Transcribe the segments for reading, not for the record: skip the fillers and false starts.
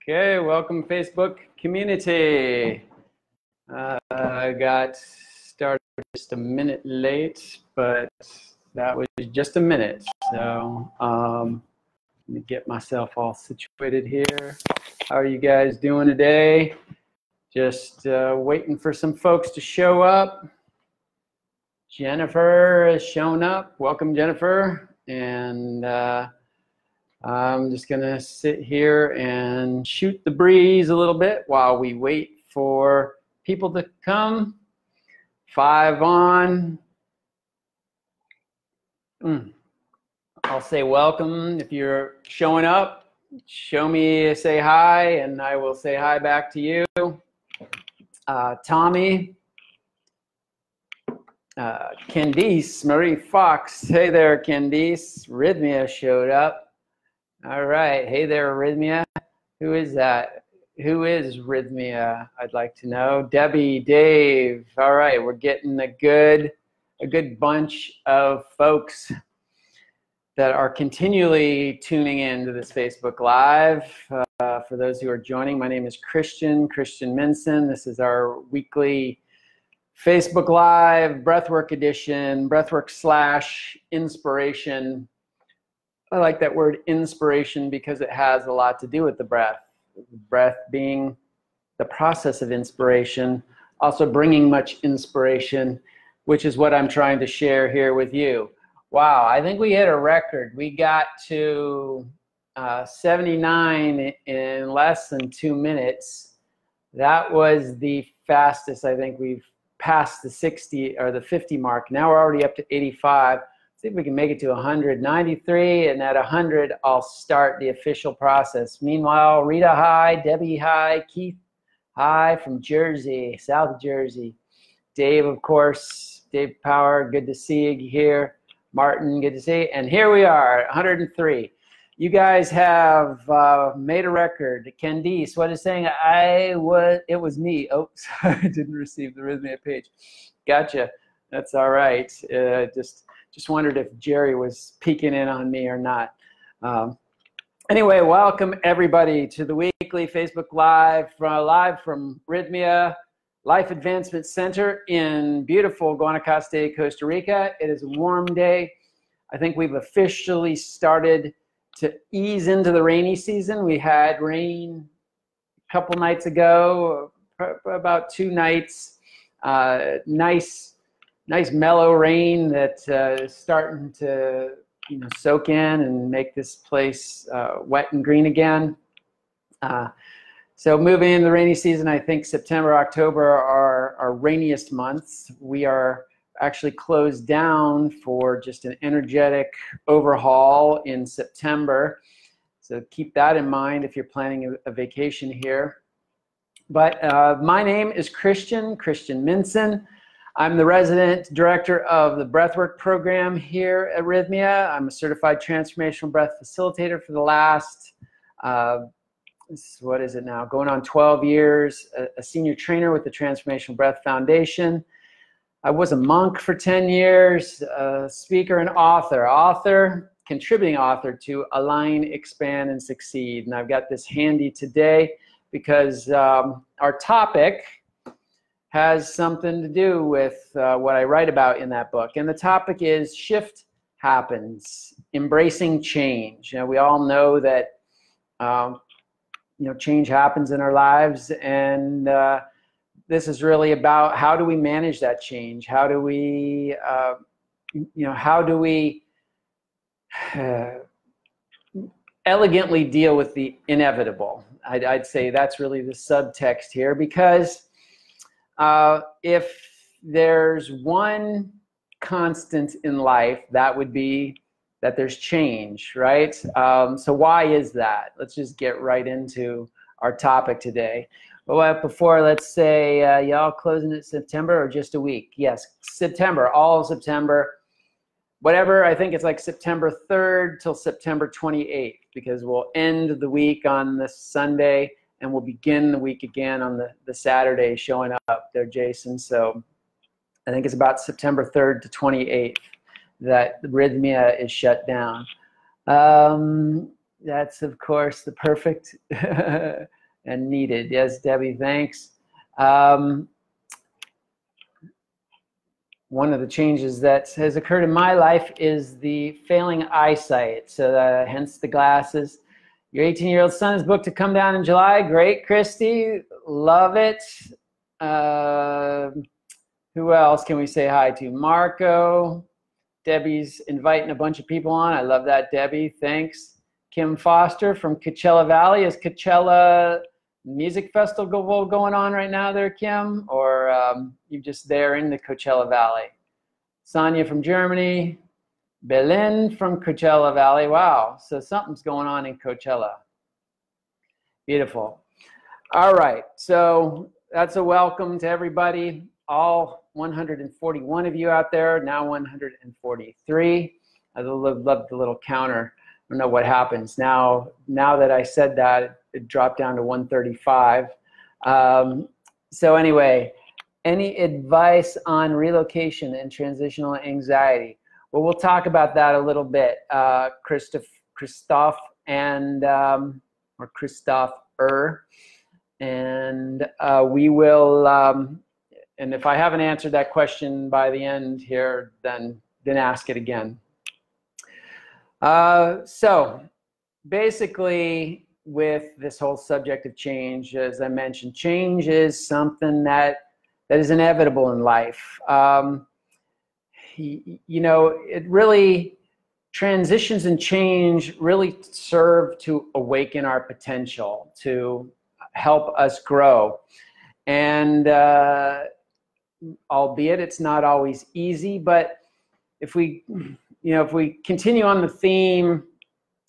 Okay, welcome Facebook community. I got started just a minute late, but that was just a minute. So let me get myself all situated here. How are you guys doing today? Just waiting for some folks to show up. Jennifer has shown up. Welcome, Jennifer. And I'm just going to sit here and shoot the breeze a little bit while we wait for people to come. 5 on. I'll say welcome. If you're showing up, show me, say hi, and I will say hi back to you. Tommy, Candice, Marie Fox. Hey there, Candice. Rythmia showed up. All right. Hey there, Rythmia. Who is that? Who is Rythmia? I'd like to know. Debbie, Dave. All right. We're getting a good bunch of folks that are continually tuning in to this Facebook Live. For those who are joining, my name is Christian Minson. This is our weekly Facebook Live Breathwork edition, Breathwork / inspiration. I like that word inspiration because it has a lot to do with the breath. Breath being the process of inspiration, also bringing much inspiration, which is what I'm trying to share here with you. Wow, I think we hit a record. We got to 79 in less than 2 minutes. That was the fastest I think we've passed the 60 or the 50 mark. Now we're already up to 85. See if we can make it to 193, and at 100, I'll start the official process. Meanwhile, Rita, hi. Debbie, hi. Keith, hi from Jersey, South Jersey. Dave, of course. Dave Power, good to see you here. Martin, good to see you. And here we are, 103. You guys have made a record. Candice, what is saying? It was me. Oh, sorry, I didn't receive the Rythmia page. Gotcha. That's all right. Just wondered if Jerry was peeking in on me or not. Anyway, welcome everybody to the weekly Facebook Live from Rythmia Life Advancement Center in beautiful Guanacaste, Costa Rica. It is a warm day. I think we've officially started to ease into the rainy season. We had rain a couple nights ago, about 2 nights. Nice mellow rain that is starting to soak in and make this place wet and green again. So moving into the rainy season, I think September, October are our rainiest months. We are actually closed down for just an energetic overhaul in September. So keep that in mind if you're planning a vacation here. But my name is Christian Minson. I'm the resident director of the Breathwork program here at Rythmia. I'm a certified transformational breath facilitator for the last, what is it now, going on 12 years, a senior trainer with the Transformational Breath Foundation. I was a monk for 10 years, a speaker and contributing author to Align, Expand, and Succeed. And I've got this handy today because our topic has something to do with what I write about in that book. And the topic is Shift Happens, Embracing Change. We all know that change happens in our lives, and this is really about how do we manage that change? How do we, elegantly deal with the inevitable? I'd say that's really the subtext here, because if there's one constant in life, that would be that there's change, right? So why is that? Let's just get right into our topic today. But before, let's say y'all closing it September or just a week? Yes, September, all of September. Whatever, I think it's like September 3rd till September 28th, because we'll end the week on this Sunday and we'll begin the week again on the Saturday showing up there, Jason. So I think it's about September 3rd to 28th that Rythmia is shut down. That's, of course, the perfect and needed. Yes, Debbie, thanks. One of the changes that has occurred in my life is the failing eyesight. So hence the glasses. Your 18-year-old son is booked to come down in July. Great, Christy. Love it. Who else can we say hi to? Marco. Debbie's inviting a bunch of people on. I love that, Debbie. Thanks. Kim Foster from Coachella Valley. Is Coachella Music Festival going on right now there, Kim? Or you just there in the Coachella Valley? Sonia from Germany. Belen from Coachella Valley. Wow, so something's going on in Coachella. Beautiful. All right, so that's a welcome to everybody. All 141 of you out there, now 143. I love the little counter. I don't know what happens. Now that I said that, it dropped down to 135. So anyway, any advice on relocation and transitional anxiety? Well, we'll talk about that a little bit. Christoph and, or Christopher, and we will, and if I haven't answered that question by the end here, then ask it again. So basically, with this whole subject of change, as I mentioned, change is something that is inevitable in life. You know, it really, transitions and change really serve to awaken our potential, to help us grow. And albeit it's not always easy, but if we continue on the theme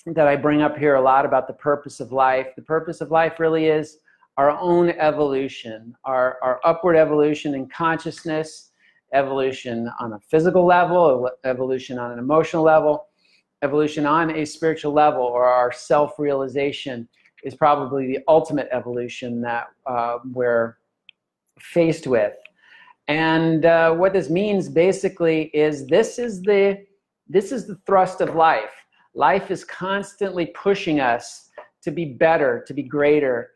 that I bring up here a lot about the purpose of life, the purpose of life really is our own evolution, our upward evolution in consciousness, evolution on a physical level, evolution on an emotional level, evolution on a spiritual level, or our self-realization is probably the ultimate evolution that we're faced with. And what this means basically is this is the thrust of life. Life is constantly pushing us to be better, to be greater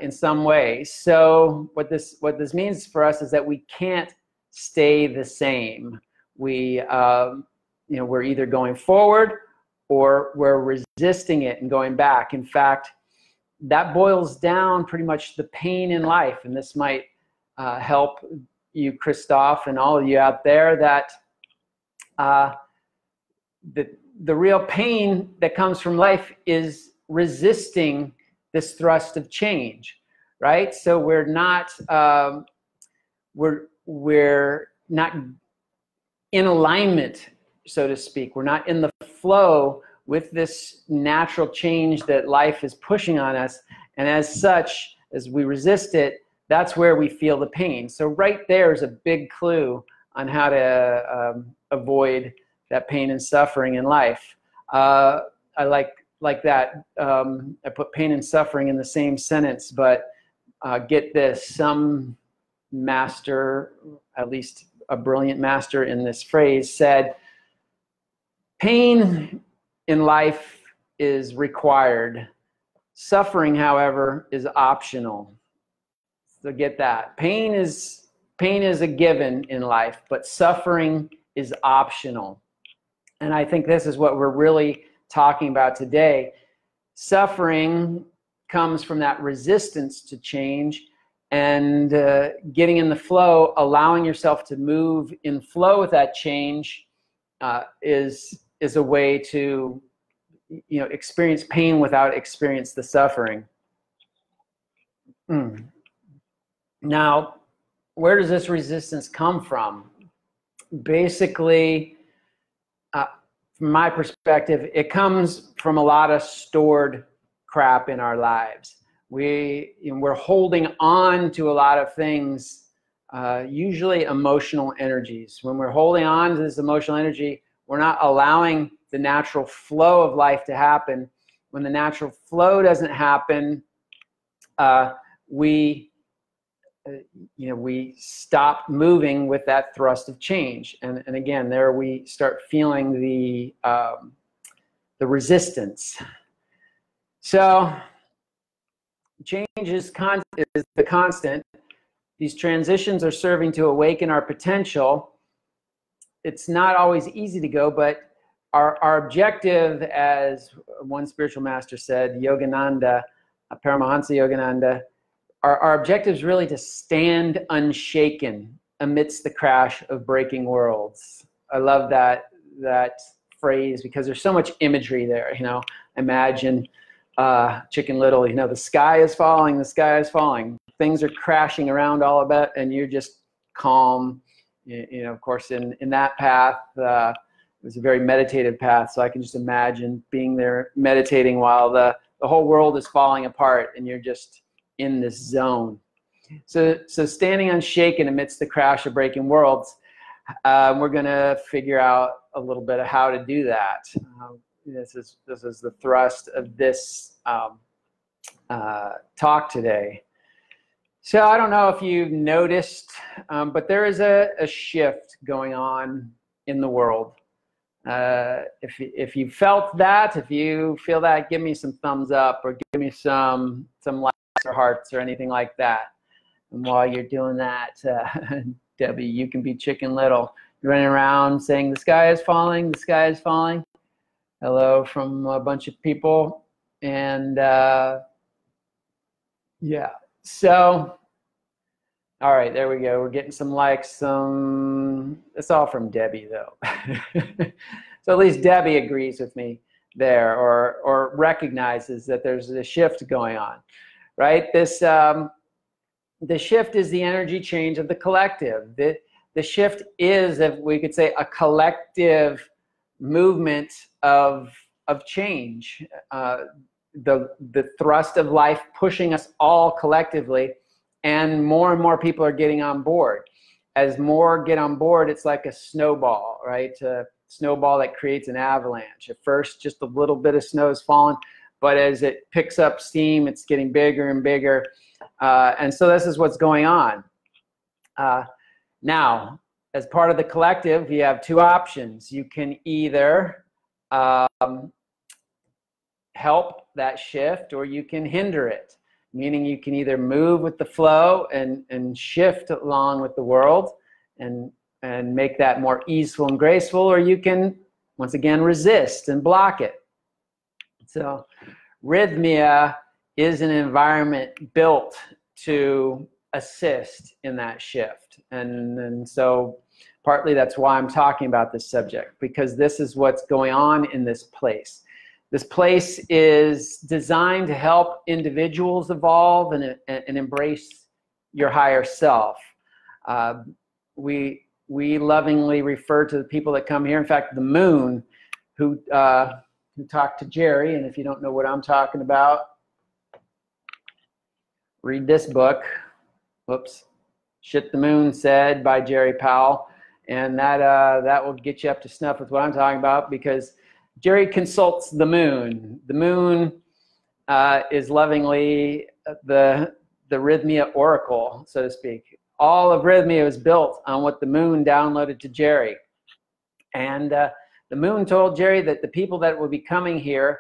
in some way. So what this means for us is that we can't stay the same. We're either going forward or we're resisting it and going back. In fact, that boils down pretty much the pain in life, and this might help you, Christoph, and all of you out there, that the real pain that comes from life is resisting this thrust of change, right? So we're not in alignment, so to speak. We're not in the flow with this natural change that life is pushing on us, and as such, as we resist it, that's where we feel the pain. So right there is a big clue on how to avoid that pain and suffering in life. I like that. I put pain and suffering in the same sentence, but get this, some master, at least a brilliant master in this phrase, said, pain in life is required. Suffering, however, is optional. So get that. Pain is a given in life, but suffering is optional. And I think this is what we're really talking about today. Suffering comes from that resistance to change, and getting in the flow, allowing yourself to move in flow with that change is a way to experience pain without experience the suffering. Now, where does this resistance come from? Basically, from my perspective, it comes from a lot of stored crap in our lives. We're holding on to a lot of things, usually emotional energies. When we're holding on to this emotional energy, we're not allowing the natural flow of life to happen. When the natural flow doesn't happen, we stop moving with that thrust of change, and again, there we start feeling the resistance. So change is the constant. These transitions are serving to awaken our potential. It's not always easy to go, but our objective, as one spiritual master said, Yogananda, Paramahansa Yogananda, our objective is really to stand unshaken amidst the crash of breaking worlds. I love that phrase because there's so much imagery there. You know, imagine Chicken Little. You know, the sky is falling. The sky is falling. Things are crashing around all about, and you're just calm. You know, of course, in that path, it was a very meditative path. So I can just imagine being there meditating while the whole world is falling apart, and you're just in this zone. So standing unshaken amidst the crash of breaking worlds, we're going to figure out a little bit of how to do that. This is the thrust of this talk today. So I don't know if you've noticed, but there is a shift going on in the world. If you felt that, if you feel that, give me some thumbs up or give me some likes or hearts or anything like that. And while you're doing that, Debbie, you can be Chicken Little. You're running around saying, the sky is falling, the sky is falling. Hello from a bunch of people. And yeah, so, all right, there we go. We're getting some likes. It's all from Debbie, though. So at least Debbie agrees with me there, or recognizes that there's a shift going on, right? The shift is the energy change of the collective. The shift is, if we could say, a collective movement of change. The thrust of life pushing us all collectively, and more people are getting on board. As more get on board, it's like a snowball, right? A snowball that creates an avalanche. At first, just a little bit of snow is falling, but as it picks up steam, it's getting bigger and bigger. And so this is what's going on. Now, as part of the collective, you have two options. You can either help that shift, or you can hinder it. Meaning you can either move with the flow and shift along with the world and make that more easeful and graceful, or you can, once again, resist and block it. So Rythmia is an environment built to assist in that shift. And so partly that's why I'm talking about this subject, because this is what's going on in this place. This place is designed to help individuals evolve and embrace your higher self. We lovingly refer to the people that come here. In fact, the moon, who talked to Jerry, and if you don't know what I'm talking about, read this book. Whoops. Shit the Moon Said by Jerry Powell. And that will get you up to snuff with what I'm talking about, because Jerry consults the moon. The moon is lovingly the Rythmia oracle, so to speak. All of Rythmia was built on what the moon downloaded to Jerry. And the moon told Jerry that the people that will be coming here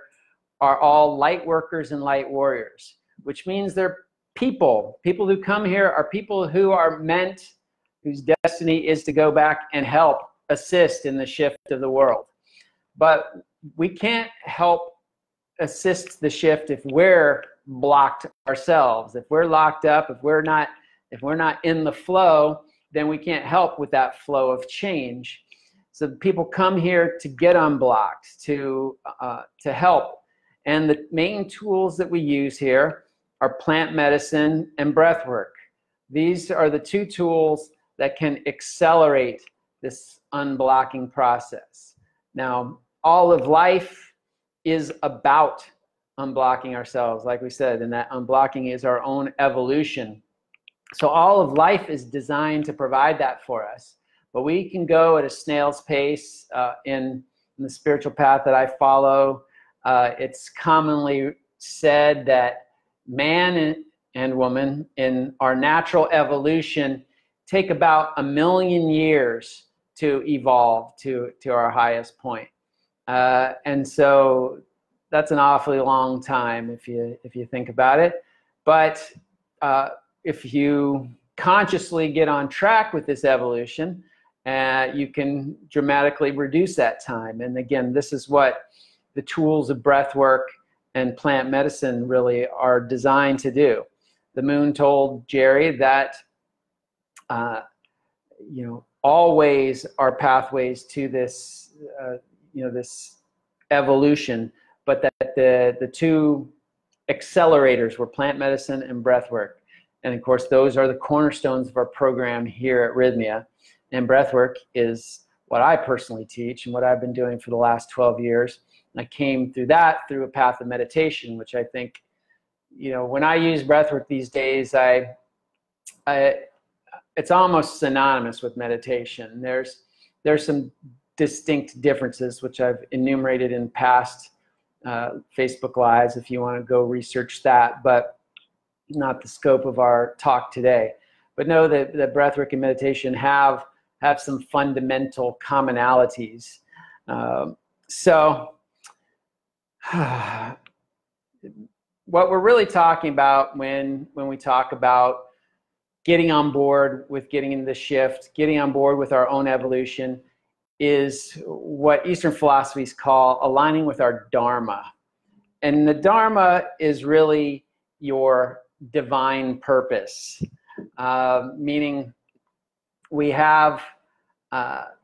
are all light workers and light warriors, which means they're people. People who come here are people who are meant, whose destiny is to go back and help assist in the shift of the world. But we can't help assist the shift if we're blocked ourselves. If we're locked up, if we're not in the flow, then we can't help with that flow of change. So people come here to get unblocked, to help. And the main tools that we use here are plant medicine and breath work. These are the two tools that can accelerate this unblocking process. Now, all of life is about unblocking ourselves, like we said, and that unblocking is our own evolution. So all of life is designed to provide that for us. But we can go at a snail's pace in the spiritual path that I follow. It's commonly said that man and woman in our natural evolution take about 1 million years to evolve to our highest point. And so that's an awfully long time if you think about it. But if you consciously get on track with this evolution, you can dramatically reduce that time. And again, this is what the tools of breath work and plant medicine really are designed to do. The moon told Jerry that you know, always are pathways to this you know, this evolution, but that the two accelerators were plant medicine and breath work. And of course, those are the cornerstones of our program here at Rythmia. And breath work is what I personally teach and what I've been doing for the last 12 years. And I came through that through a path of meditation, which I think, you know, when I use breath work these days, it's almost synonymous with meditation. There's some distinct differences, which I've enumerated in past Facebook Lives if you want to go research that, but not the scope of our talk today. But know that breathwork and meditation have some fundamental commonalities. So what we're really talking about when we talk about getting on board with getting into the shift, getting on board with our own evolution, is what Eastern philosophies call aligning with our Dharma. And the Dharma is really your divine purpose, meaning we have,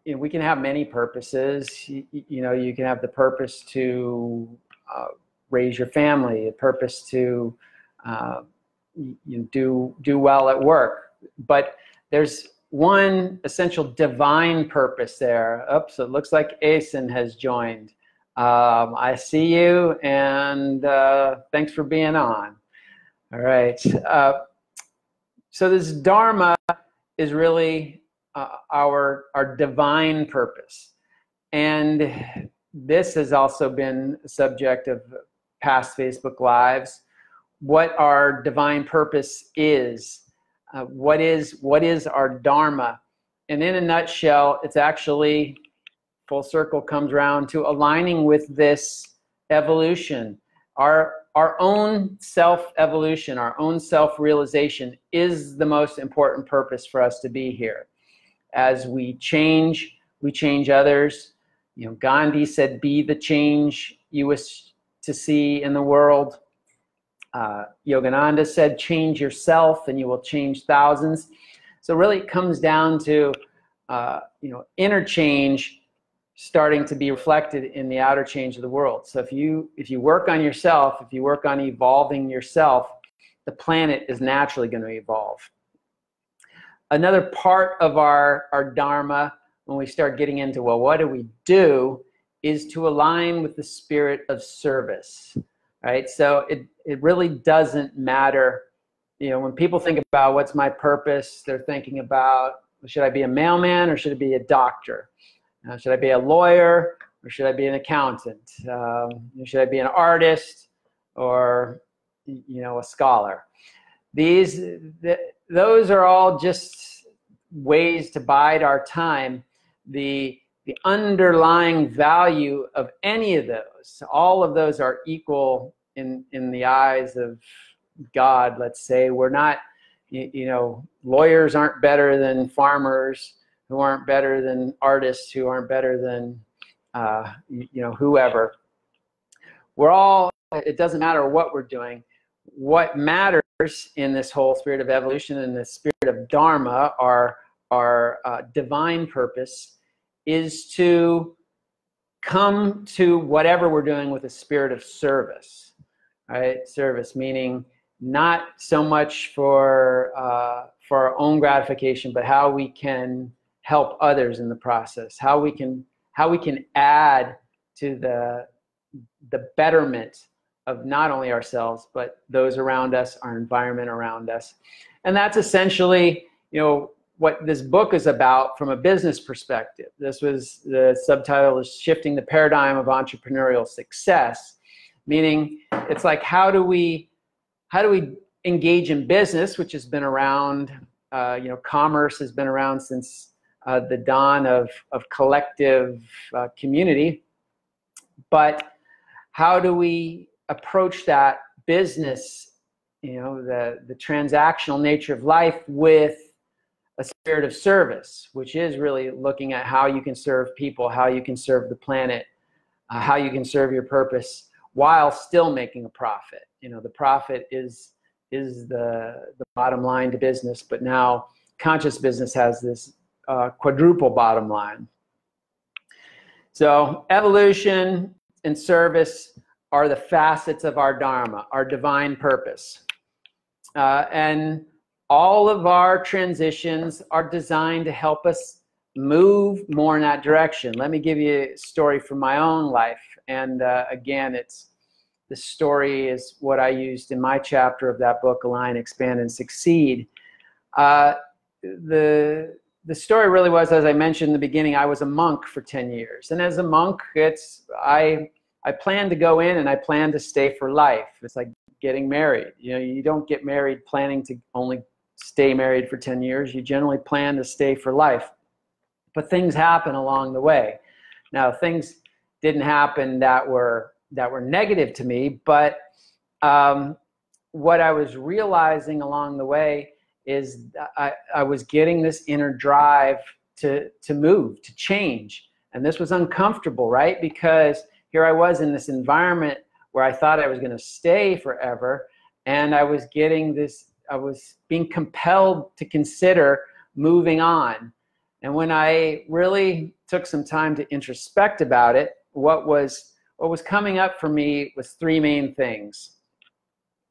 you know, we can have many purposes. You know, you can have the purpose to raise your family, a purpose to you do well at work, but there's one essential divine purpose there. Oops, it looks like Asen has joined. I see you, and thanks for being on. All right. So this Dharma is really our divine purpose. And this has also been a subject of past Facebook Lives. What our divine purpose is. What is our Dharma? And in a nutshell, it's actually, full circle comes around to aligning with this evolution. Our own self-evolution, our own self-realization is the most important purpose for us to be here. As we change others. You know, Gandhi said, "Be the change you wish to see in the world." Yogananda said, "Change yourself and you will change thousands." So really it comes down to you know, inner change starting to be reflected in the outer change of the world. So if you work on yourself, if you work on evolving yourself, the planet is naturally going to evolve. Another part of our Dharma, when we start getting into, well, what do we do, is to align with the spirit of service. Right? So it really doesn't matter, you know, when people think about what's my purpose, they're thinking about, should I be a mailman or should I be a doctor? Should I be a lawyer or should I be an accountant? Should I be an artist or, you know, a scholar? Those are all just ways to bide our time. The underlying value of any of those, all of those are equal in the eyes of God, let's say. We're not, you know, lawyers aren't better than farmers, who aren't better than artists, who aren't better than, you know, whoever. We're all, it doesn't matter what we're doing. What matters in this whole spirit of evolution and the spirit of Dharma, our divine purpose, is to come to whatever we're doing with a spirit of service, right? Service meaning not so much for our own gratification, but how we can help others in the process, how we can add to the betterment of not only ourselves, but those around us, our environment around us. And that's essentially, you know, what this book is about from a business perspective. This was, the subtitle is Shifting the Paradigm of Entrepreneurial Success, meaning it's like, how do we engage in business, which has been around, you know, commerce has been around since the dawn of collective community, but how do we approach that business, the transactional nature of life, with a spirit of service, which is really looking at how you can serve people, how you can serve the planet, how you can serve your purpose while still making a profit. The profit is the bottom line to business, but now conscious business has this quadruple bottom line. So evolution and service are the facets of our dharma, our divine purpose. And all of our transitions are designed to help us move more in that direction. Let me give you a story from my own life. And again, the story is what I used in my chapter of that book, Align, Expand, and Succeed. The story really was, as I mentioned in the beginning, I was a monk for 10 years. And as a monk, I planned to go in and I planned to stay for life. It's like getting married. You don't get married planning to only stay married for 10 years. You generally plan to stay for life. But things happen along the way. Now, things didn't happen that were negative to me, but what I was realizing along the way is I was getting this inner drive to move, to change. And this was uncomfortable, right? Because here I was in this environment where I thought I was going to stay forever, and I was being compelled to consider moving on. And when I really took some time to introspect about it, what was coming up for me was three main things.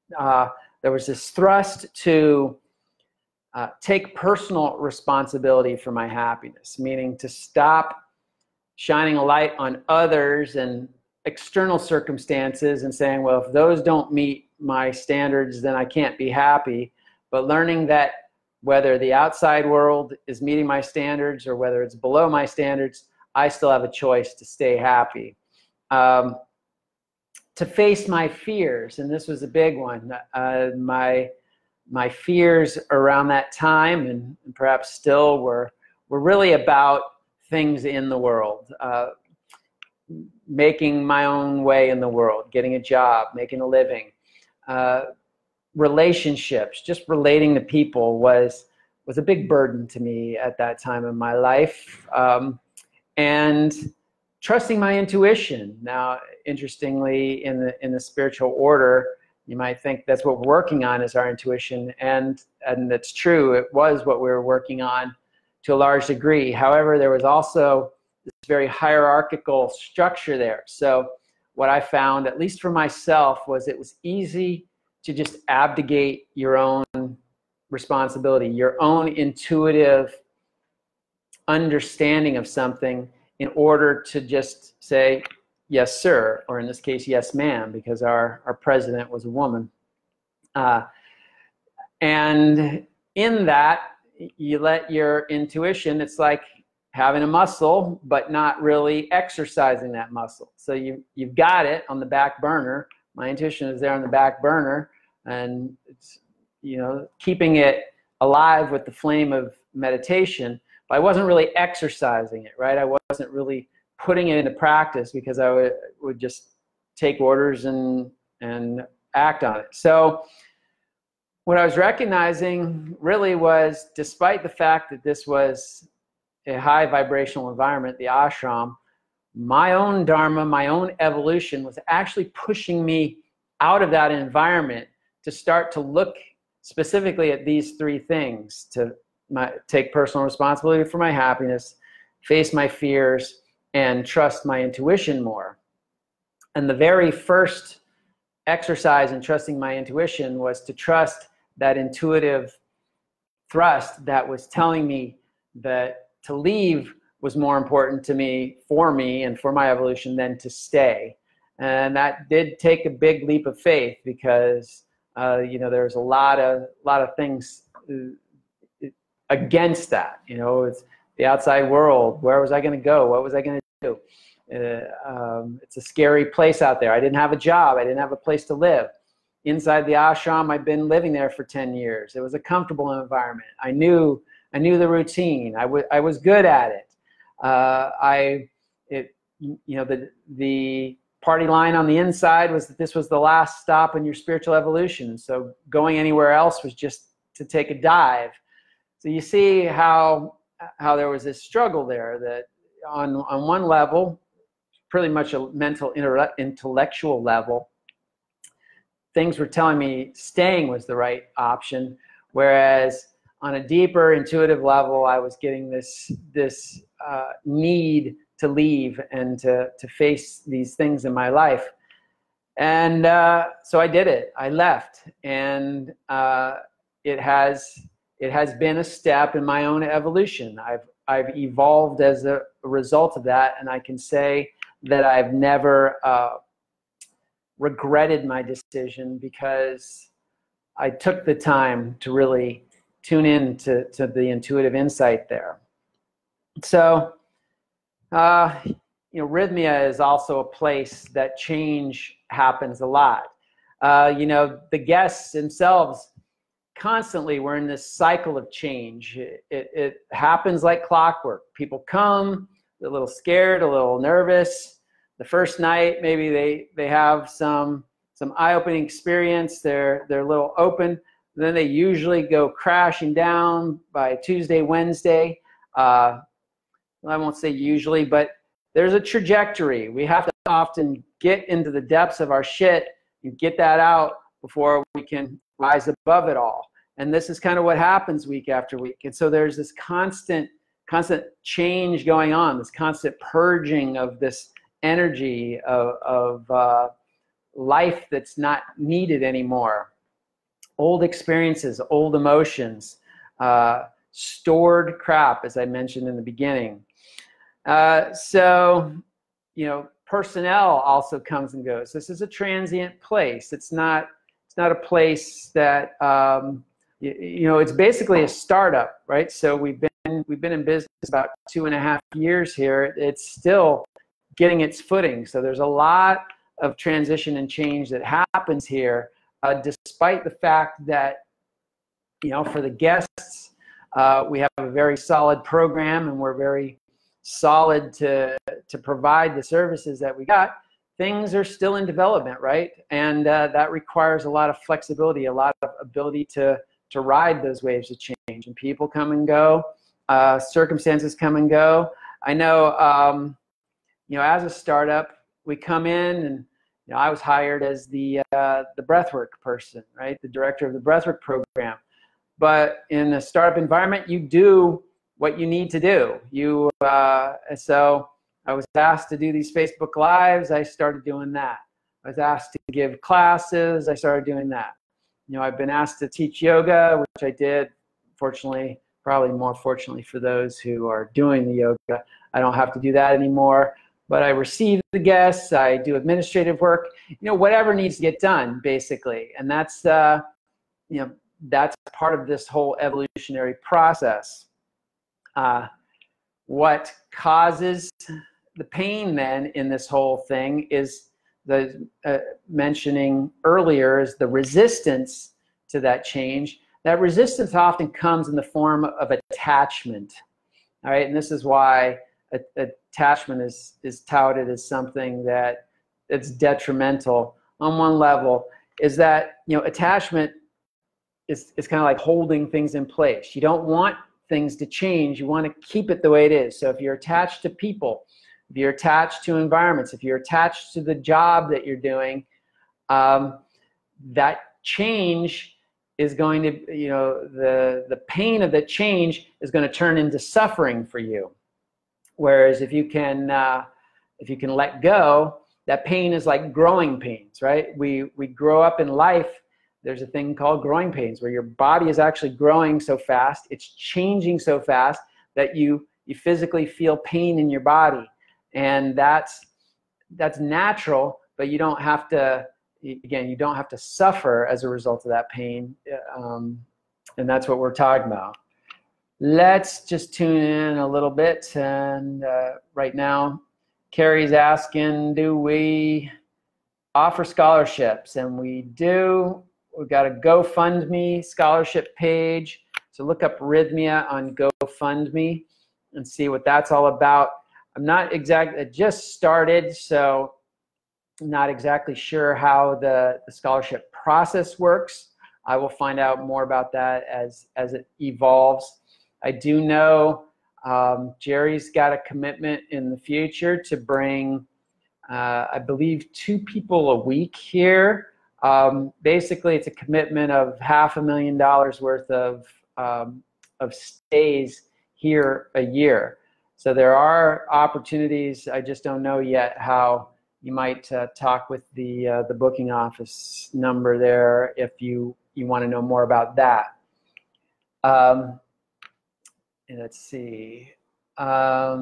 There was this thrust to take personal responsibility for my happiness, meaning to stop shining a light on others and external circumstances and saying, well, if those don't meet my standards, then I can't be happy. But learning that whether the outside world is meeting my standards or whether it's below my standards, I still have a choice to stay happy. To face my fears, and this was a big one. My fears around that time, and perhaps still, were really about things in the world, making my own way in the world, getting a job, making a living. Relationships, just relating to people was a big burden to me at that time in my life. And trusting my intuition. Now, interestingly, in the spiritual order, you might think that's what we're working on is our intuition, and that's true. It was what we were working on to a large degree. However, there was also this very hierarchical structure there. So what I found, at least for myself, was it was easy to just abdicate your own responsibility, your own intuitive understanding of something in order to just say, yes, sir, or in this case, yes, ma'am, because our president was a woman. And in that, you let your intuition, it's like having a muscle, but not really exercising that muscle. So you've got it on the back burner. My intuition is there on the back burner, and it's, keeping it alive with the flame of meditation, but I wasn't really exercising it, right? I wasn't really putting it into practice because I would just take orders and act on it. So what I was recognizing really was, despite the fact that this was a high vibrational environment, the ashram, my own dharma, my own evolution was actually pushing me out of that environment to start to look specifically at these three things: to take personal responsibility for my happiness, face my fears, and trust my intuition more. And the very first exercise in trusting my intuition was to trust that intuitive thrust that was telling me that to leave was more important to me, for me and for my evolution, than to stay. And that did take a big leap of faith, because there's a lot of things against that. It's the outside world. Where was I going to go? What was I going to do? It's a scary place out there. I didn't have a job. I didn't have a place to live. Inside the ashram, I'd been living there for 10 years. It was a comfortable environment. I knew the routine. I was good at it. The party line on the inside was that this was the last stop in your spiritual evolution. So going anywhere else was just to take a dive. So you see how there was this struggle there, that on one level, pretty much a mental intellectual level, things were telling me staying was the right option, whereas on a deeper intuitive level, I was getting this need to leave and to face these things in my life. And so I did it. I left, and it has been a step in my own evolution. I've evolved as a result of that, and I can say that I've never regretted my decision, because I took the time to really tune in to the intuitive insight there. So, Rythmia is also a place that change happens a lot. The guests themselves constantly, we're in this cycle of change. It happens like clockwork. People come, they're a little scared, a little nervous. The first night, maybe they have some eye-opening experience. They're a little open. Then they usually go crashing down by Tuesday, Wednesday. I won't say usually, but there's a trajectory. We have to often get into the depths of our shit and get that out before we can rise above it all. And this is kind of what happens week after week. And so there's this constant change going on, this constant purging of this energy of life that's not needed anymore. Old experiences, old emotions, stored crap, as I mentioned in the beginning. So, personnel also comes and goes. This is a transient place. It's not a place that, it's basically a startup, right? So we've been in business about 2.5 years here. It's still getting its footing. So there's a lot of transition and change that happens here, despite the fact that, for the guests, we have a very solid program, and we're very solid to provide the services that we got. Things are still in development, right? And that requires a lot of flexibility, a lot of ability to ride those waves of change. And people come and go, circumstances come and go. I know, as a startup, we come in, and I was hired as the breathwork person, right? The director of the breathwork program. But in a startup environment, you do what you need to do. So I was asked to do these Facebook Lives. I started doing that. I was asked to give classes. I started doing that. I've been asked to teach yoga, which I did. Fortunately, probably more fortunately for those who are doing the yoga, I don't have to do that anymore. But I receive the guests. I do administrative work. Whatever needs to get done, basically. And that's that's part of this whole evolutionary process. What causes the pain then in this whole thing is the mentioning earlier is the resistance to that change. That resistance often comes in the form of attachment. All right, and this is why attachment is touted as something that's detrimental. On one level, is that attachment is kind of like holding things in place. You don't want things to change. You want to keep it the way it is. So if you're attached to people, if you're attached to environments, if you're attached to the job that you're doing, that change is going to, the pain of the change is going to turn into suffering for you. Whereas if you can let go, that pain is like growing pains, right? We grow up in life. There's a thing called growing pains where your body is actually growing so fast, it's changing so fast that you physically feel pain in your body. And that's natural, but you don't have to, again, you don't have to suffer as a result of that pain. And that's what we're talking about. Let's just tune in a little bit. And right now, Carrie's asking, do we offer scholarships? And we do. We've got a GoFundMe scholarship page. So look up Rythmia on GoFundMe and see what that's all about. I'm not exact. It just started, so Not exactly sure how the scholarship process works. I will find out more about that as it evolves. I do know Jerry's got a commitment in the future to bring, I believe, 2 people a week here. Basically, it's a commitment of $500,000 worth of stays here a year. So there are opportunities. I just don't know yet how. You might talk with the booking office number there if you want to know more about that. Let's see. How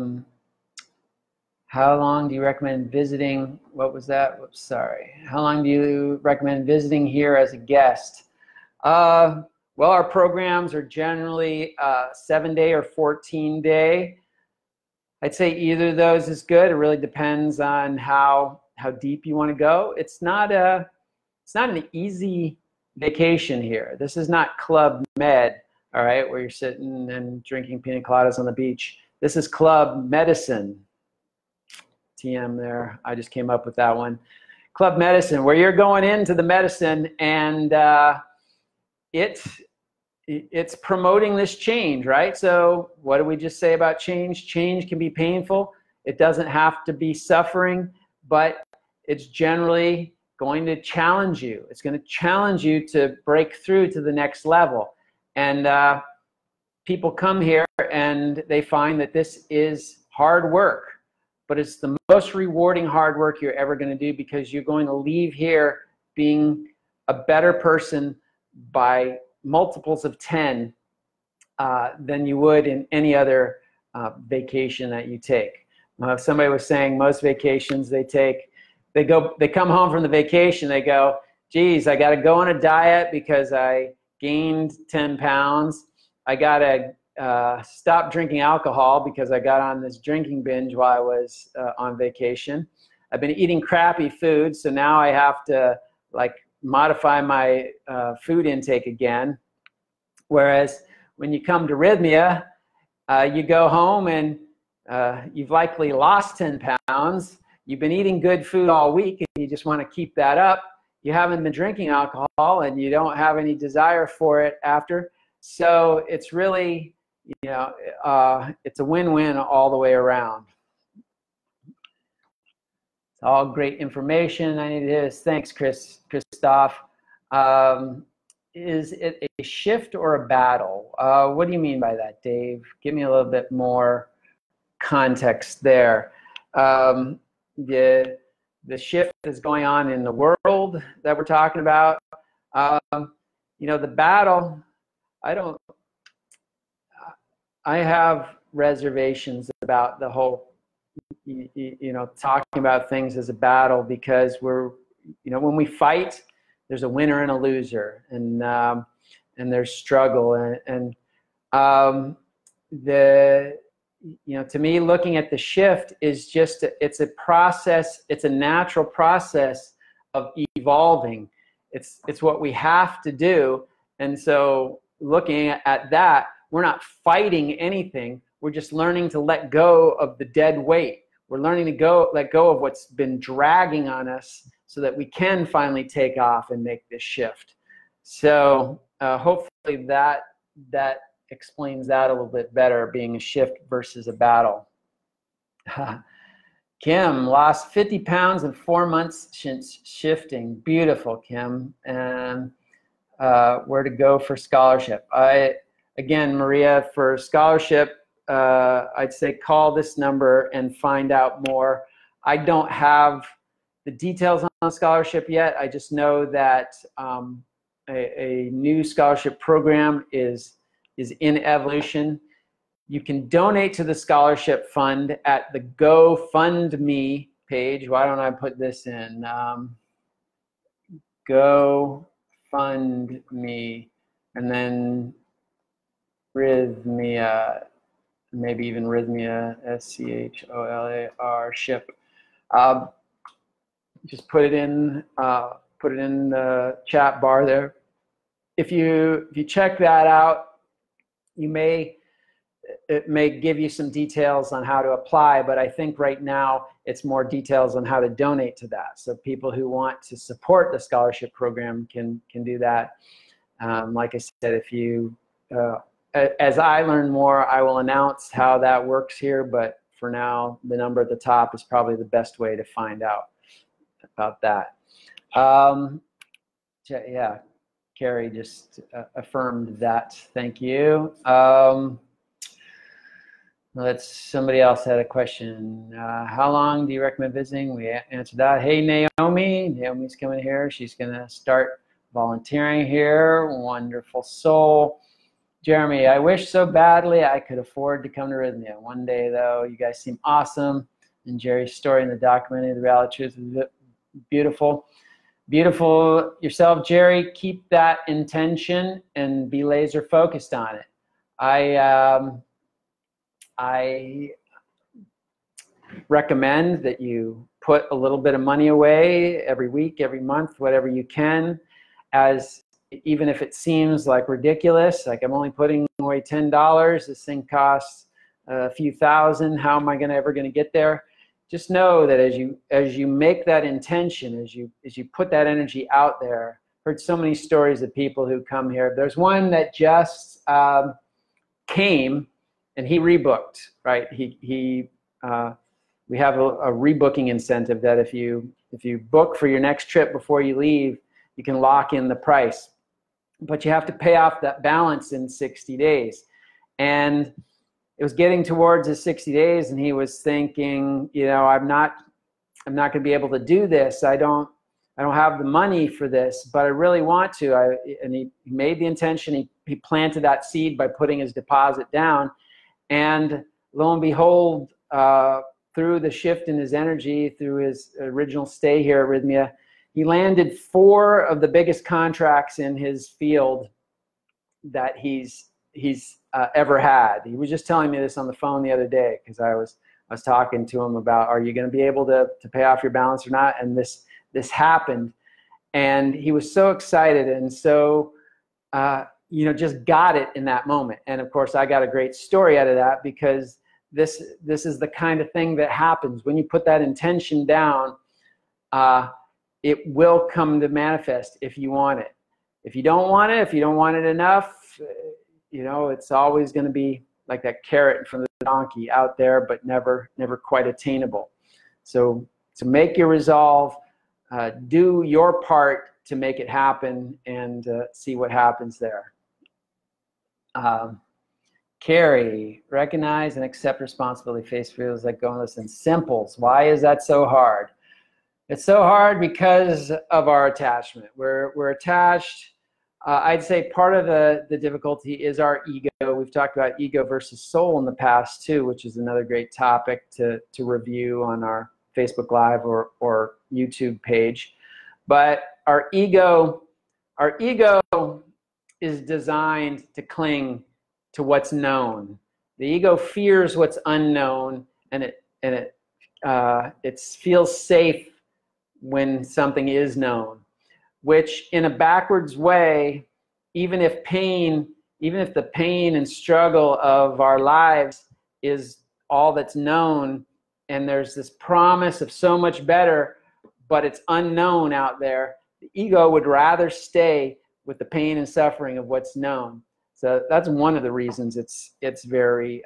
long do you recommend visiting? What was that? Whoops, sorry. How long do you recommend visiting here as a guest? Well, our programs are generally 7-day or 14-day. I'd say either of those is good. It really depends on how deep you want to go. It's not an easy vacation here. This is not Club Med, all right, where you're sitting and drinking pina coladas on the beach. This is Club Medicine. TM there. I just came up with that one. Club Medicine, where you're going into the medicine and it's promoting this change, right? So what did we just say about change? Change can be painful. It doesn't have to be suffering, but it's generally going to challenge you. It's going to challenge you to break through to the next level. And people come here and they find that this is hard work, but it's the most rewarding hard work you're ever going to do, because you're going to leave here being a better person by multiples of 10 than you would in any other vacation that you take. Somebody was saying most vacations they come home from the vacation, they go, geez, I got to go on a diet because I gained 10 pounds. I got to stop drinking alcohol because I got on this drinking binge while I was on vacation. I've been eating crappy food, so now I have to modify my food intake again. Whereas when you come to Rythmia, you go home and you've likely lost 10 pounds. You've been eating good food all week and you just want to keep that up. You haven't been drinking alcohol and you don't have any desire for it after. So it's really, it's a win-win all the way around. All great information. I need to do this. Thanks, Christoph. Is it a shift or a battle? What do you mean by that, Dave? Give me a little bit more context there. The shift is going on in the world that we're talking about. The battle, I have reservations about the whole talking about things as a battle, because when we fight, there's a winner and a loser, and there's struggle, and to me, looking at the shift is just it's a process. It's a natural process of evolving. It's what we have to do, and so looking at that, we're not fighting anything. We're just learning to let go of the dead weight. We're learning to let go of what's been dragging on us so that we can finally take off and make this shift. So hopefully that explains that a little bit better, being a shift versus a battle. Kim, lost 50 pounds in 4 months since shifting. Beautiful, Kim. And where to go for scholarship? Again, Maria, for scholarship, I'd say call this number and find out more. I don't have the details on scholarship yet. I just know that a new scholarship program is in evolution. You can donate to the scholarship fund at the GoFundMe page. Why don't I put this in? GoFundMe, and then Rythmia, maybe even Rythmia, SCHOLAR, ship. Just put it in the chat bar there. If you check that out, it may give you some details on how to apply, but I think right now it's more details on how to donate to that. So people who want to support the scholarship program can do that. Like I said, if you, as I learn more, I will announce how that works here, but for now, the number at the top is probably the best way to find out about that. Yeah, Carrie just affirmed that. Thank you. Somebody else had a question. How long do you recommend visiting? We answered that. Hey, Naomi. Naomi's coming here. She's going to start volunteering here. Wonderful soul. Jeremy, I wish so badly I could afford to come to Rythmia. One day, though, you guys seem awesome. And Jerry's story in the documentary, The Reality Truth, is beautiful. Beautiful yourself, Jerry. Keep that intention and be laser focused on it. I recommend that you put a little bit of money away every week, every month, whatever you can, as even if it seems like ridiculous, like I'm only putting away $10, this thing costs a few thousand, how am I ever going to get there? Just know that as you make that intention, as you put that energy out there, heard so many stories of people who come here. There's one that just came and he rebooked, right? We have a rebooking incentive that if you book for your next trip before you leave, you can lock in the price. But you have to pay off that balance in 60 days. And it was getting towards his 60 days and he was thinking, you know, I'm not going to be able to do this. I don't have the money for this, but I really want to. And he made the intention. He planted that seed by putting his deposit down. And lo and behold, through the shift in his energy, through his original stay here at Rythmia, he landed 4 of the biggest contracts in his field that he's ever had. He was just telling me this on the phone the other day because I was talking to him about, are you going to be able to pay off your balance or not? And this happened, and he was so excited and so you know, just got it in that moment. And of course, I got a great story out of that because this is the kind of thing that happens when you put that intention down. It will come to manifest if you want it. If you don't want it, if you don't want it enough, you know, it's always going to be like that carrot in front of the donkey out there, but never quite attainable. So make your resolve, do your part to make it happen, and see what happens there. Carrie, recognize and accept responsibility. Face feels like going listen. Simples. Why is that so hard? It's so hard because of our attachment. We're attached. I'd say part of the difficulty is our ego. We've talked about ego versus soul in the past too, which is another great topic to review on our Facebook Live or YouTube page. But our ego is designed to cling to what's known. The ego fears what's unknown, and it feels safe when something is known, which in a backwards way, even if the pain and struggle of our lives is all that's known, and there's this promise of so much better, but it's unknown out there, the ego would rather stay with the pain and suffering of what's known. So that's one of the reasons it's very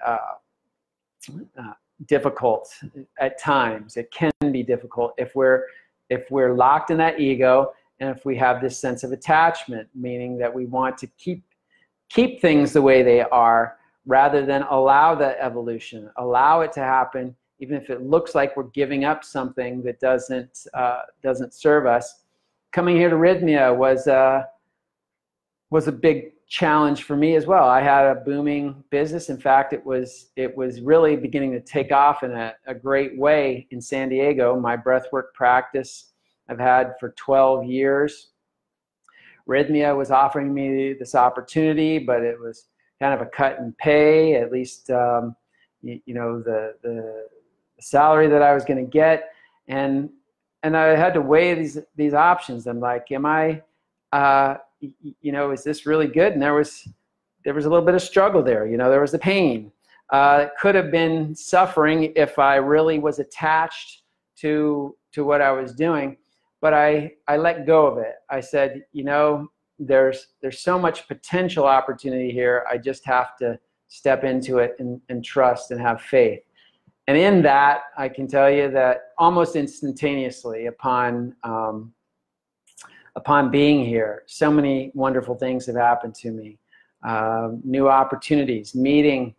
difficult at times. It can be difficult if we're locked in that ego, and if we have this sense of attachment, meaning that we want to keep things the way they are rather than allow the evolution, allow it to happen, even if it looks like we're giving up something that doesn't serve us. Coming here to Rythmia was a big challenge for me as well. I had a booming business. In fact, it was really beginning to take off in a great way in San Diego. My breathwork practice I've had for 12 years. Rythmia was offering me this opportunity, but it was kind of a cut in pay, at least you know, the salary that I was going to get, and I had to weigh these options. I'm like, am I you know, is this really good? And there was a little bit of struggle there. You know, there was the pain. It could have been suffering if I really was attached what I was doing, but I let go of it. I said, you know, there's so much potential opportunity here. I just have to step into it and trust and have faith. And in that, I can tell you that almost instantaneously upon being here, so many wonderful things have happened to me. New opportunities, meeting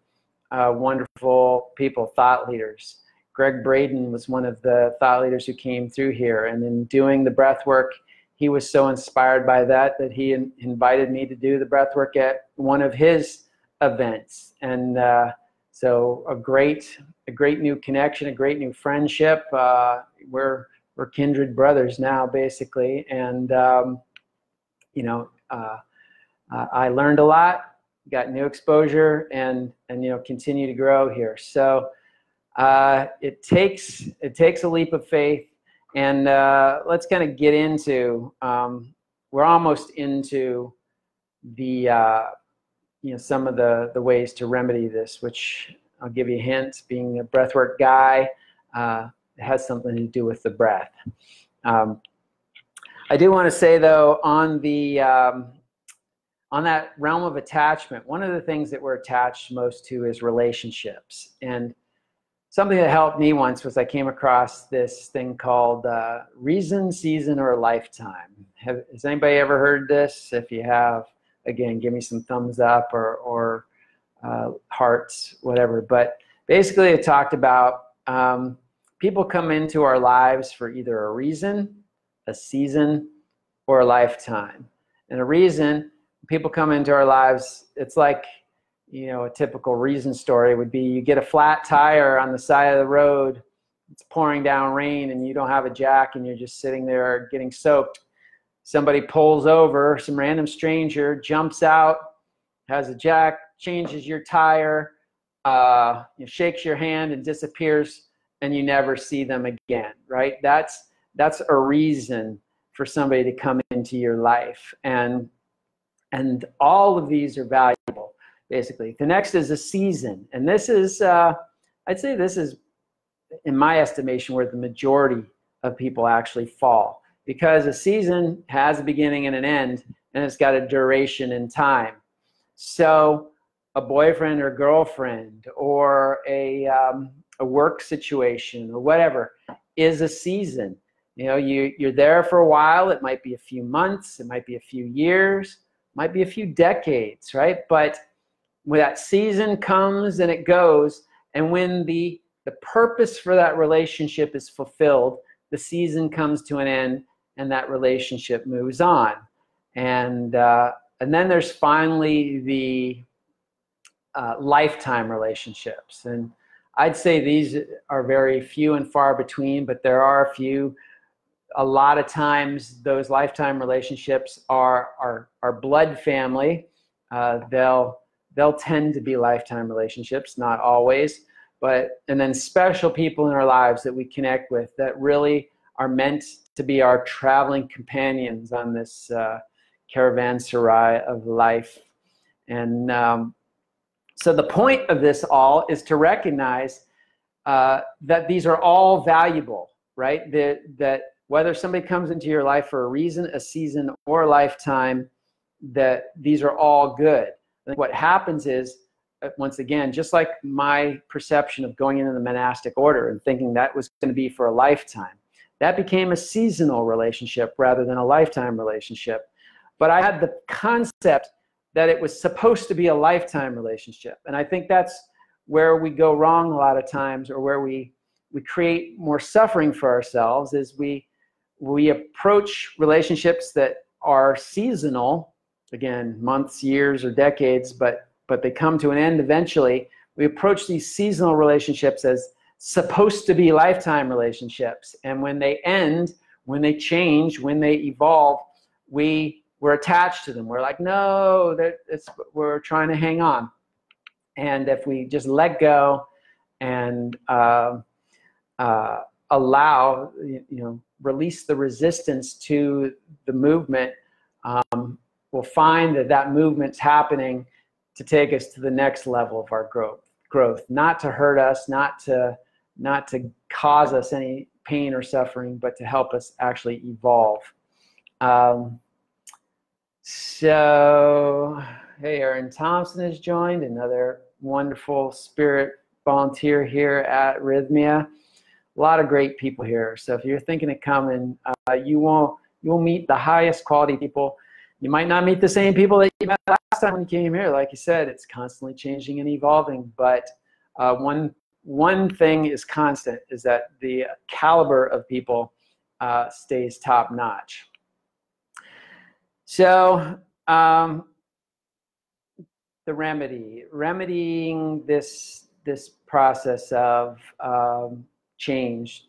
wonderful people, thought leaders. Greg Braden was one of the thought leaders who came through here, and in doing the breath work, he was so inspired by that he invited me to do the breath work at one of his events. And so a great new connection, a great new friendship. We're kindred brothers now, basically, and you know, I learned a lot, got new exposure, and you know, continue to grow here. So it takes a leap of faith, and let's kind of get into. We're almost into the you know, some of the ways to remedy this, which I'll give you a hint. Being a breathwork guy, it has something to do with the breath. I do want to say though, on that realm of attachment, one of the things that we're attached most to is relationships. And something that helped me once was I came across this thing called reason, season, or lifetime. Has anybody ever heard this? If you have, again, give me some thumbs up or hearts, whatever. But basically it talked about people come into our lives for either a reason, a season, or a lifetime. And a reason, people come into our lives, it's like, you know, a typical reason story would be you get a flat tire on the side of the road, it's pouring down rain, and you don't have a jack, and you're just sitting there getting soaked. Somebody pulls over, some random stranger jumps out, has a jack, changes your tire, shakes your hand and disappears, and you never see them again, right? That's a reason for somebody to come into your life. And all of these are valuable, basically. The next is a season. And this is, I'd say this is, in my estimation, where the majority of people actually fall. Because a season has a beginning and an end, and it's got a duration in time. So a boyfriend or girlfriend or a work situation or whatever is a season. You know, you're there for a while. It might be a few months. It might be a few years. Might be a few decades, right? But when that season comes and it goes, and when the purpose for that relationship is fulfilled, the season comes to an end and that relationship moves on. And then there's finally the lifetime relationships. And I'd say these are very few and far between, but there are a few. A lot of times those lifetime relationships are blood family. They'll tend to be lifetime relationships, not always, and then special people in our lives that we connect with that really are meant to be our traveling companions on this caravanserai of life. And so the point of this all is to recognize that these are all valuable, right? That whether somebody comes into your life for a reason, a season, or a lifetime, that these are all good. And what happens is, once again, just like my perception of going into the monastic order and thinking that was going to be for a lifetime, that became a seasonal relationship rather than a lifetime relationship. But I had the concept that it was supposed to be a lifetime relationship. And I think that's where we go wrong a lot of times, or where we create more suffering for ourselves, is we approach relationships that are seasonal, again, months, years, or decades, but they come to an end eventually. We approach these seasonal relationships as supposed to be lifetime relationships. And when they end, when they change, when they evolve, we're attached to them. We're like, no, we're trying to hang on. And if we just let go and allow, release the resistance to the movement, we'll find that movement's happening to take us to the next level of our growth, not to hurt us, not to cause us any pain or suffering, but to help us actually evolve. So, hey, Aaron Thompson has joined, another wonderful spirit volunteer here at Rythmia. A lot of great people here. So if you're thinking of coming, you'll meet the highest quality people. You might not meet the same people that you met last time when you came here. Like you said, it's constantly changing and evolving. But one thing is constant, is that the caliber of people stays top notch. So the remedying this process of change.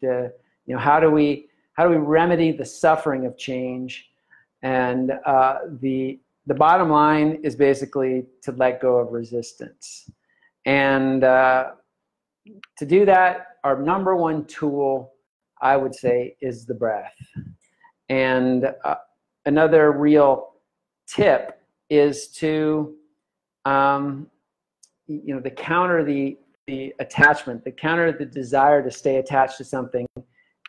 How do we remedy the suffering of change? And the bottom line is basically to let go of resistance. And to do that, our number one tool, I would say, is the breath. And another real tip is to to counter the attachment, to counter the desire to stay attached to something,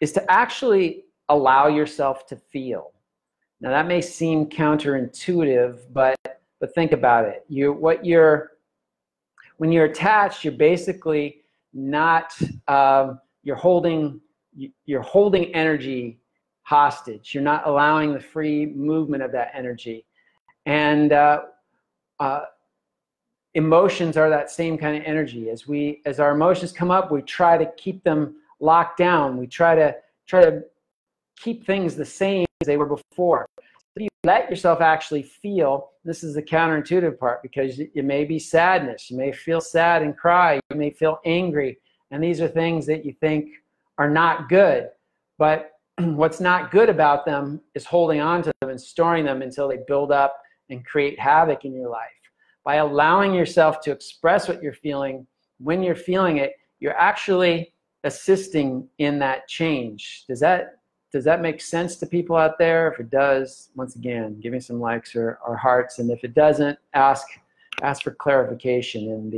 is to actually allow yourself to feel. Now that may seem counterintuitive, but think about it. When you're attached, you're basically not you're holding energy hostage. You're not allowing the free movement of that energy. And emotions are that same kind of energy. As our emotions come up, we try to keep them locked down. We try to keep things the same as they were before. So you let yourself actually feel. This is the counterintuitive part, because it may be sadness. You may feel sad and cry. You may feel angry. And these are things that you think are not good. But what's not good about them is holding on to them and storing them until they build up and create havoc in your life. By allowing yourself to express what you're feeling, when you're feeling it, you're actually assisting in that change. Does that make sense to people out there? If it does, once again, give me some likes or hearts. And if it doesn't, ask for clarification